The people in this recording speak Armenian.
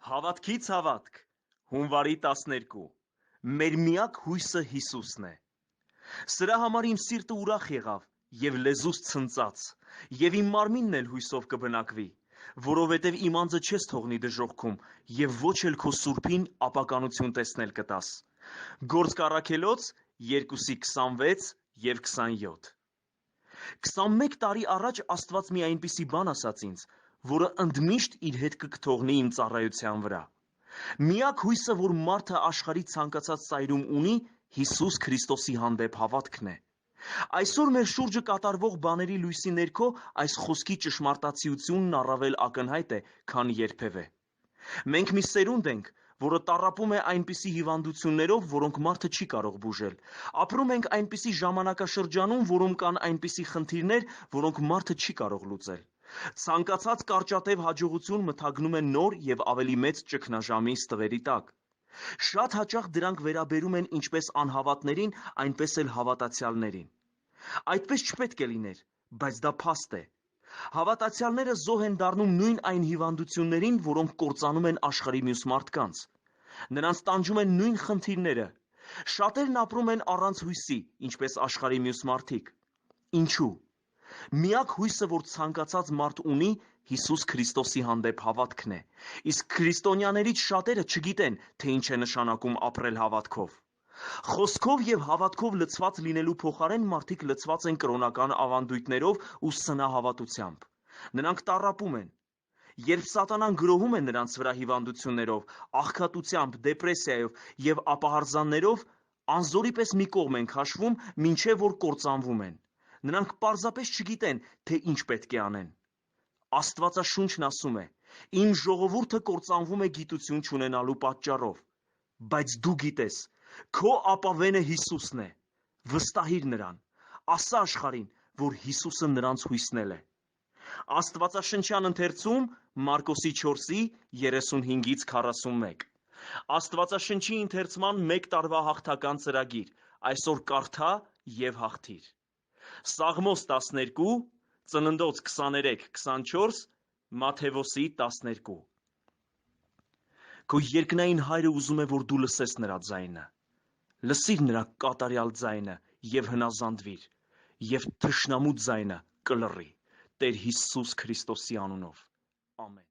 Հավատքից հավատք, հունվարի 12, մեր միակ հույսը Հիսուսն է։ Սրա համար իմ սիրտը ուրախ եղավ և լեզուս ցնծաց, և իմ մարմինն էլ հույսով կբնակվի, որովհետև իմ անձը չես թողնի դժոխքում և ոչ էլ քո սուրբին ապականություն տեսնել կտաս։ Գործք Առաքելոց 2:26 և 27։ 21 տարի առաջ Աստված մի այնպիսի բան ասաց ինձ, որը ընդմիշտ իր հետքը կթողնի իմ ծառայության վրա։ Միակ հույսը, որ մարդը աշխարհի ցանկացած ծայրում ունի, Հիսուս Քրիստոսի հանդեպ հավատքն է։ Այսօր մեր շուրջը կատարվող բաների լույսի ներքո այս խոսքի ճշմարտացիությունն առավել ակնհայտ է, քան երբևէ։ Մենք մի սերունդ ենք, որը տառապում է այնպիսի հիվանդություններով, որոնք մարդը չի կարող բուժել։ Ապրում ենք այնպիսի ժամանակաշրջանում, որում կան այնպիսի խնդիրներ, որոնք մարդը չի կարող լուծել։ Ցանկացած կարճատև հաջողություն մթագնում է նոր և ավելի մեծ ճգնաժամի ստվերի տակ։ Շատ հաճախ դրանք վերաբերում են ինչպես անհավատներին, այնպես էլ հավատացյալներին։ Այդպես չպետք է լիներ, բայց դա փաստ է։ Հավատացյալները զոհ են դառնում նույն այն հիվանդություններին, որոնք կործանում են աշխարհի մյուս մարդկանց։ Նրանց տանջում են նույն խնդիրները։ Շատերն ապրում են առանց հույսի, ինչպես աշխարհի մյուս մարդիկ։ Ինչու՞։ Միակ հույսը, որ ցանկացած մարդ ունի, Հիսուս Քրիստոսի հանդեպ հավատքն է։ Իսկ քրիստոնյաներից շատերը չգիտեն, թե ինչ է նշանակում ապրել հավատքով։ Խոսքով և հավատքով լցված լինելու փոխարեն մարդիկ լցված են կրոնական ավանդույթներով ու սնահավատությամբ։ Նրանք տառապում են։ Երբ սատանան գրոհում է նրանց վրա հիվանդություններով, աղքատությամբ, դեպրեսիայով և ապահարզաններով, անզորի պես մի կողմ են քաշվում, մինչև որ կործանվում են։ Նրանք պարզապես չգիտեն, թե ինչ պետք է անեն։ Աստվածաշունչն ասում է. «Իմ ժողովուրդը կործանվում է գիտություն չունենալու պատճառով»։ Բայց դու գիտես, քո ապավենը Հիսուսն է։ Վստահիր նրան։ Ասա աշխարհին, որ Հիսուսը նրանց հույսն է։ Աստվածաշնչյան ընթերցում Մարկոսի 4:35-41։ Աստվածաշնչի ընթերցման 1 տարվա հաղթական ծրագիր։ Այսօր կարդա և հաղթիր։ Սաղմոս 12, Ծննդոց 23:24, Մատթեոս 12։ Քո երկնային Հայրը ուզում է, որ դու լսես նրա ձայնը։ Լսիր նրա կատարյալ ձայնը և հնազանդվիր, և թշնամու ձայնը կլռի։ Տեր Հիսուս Քրիստոսի անունով։ Ամեն։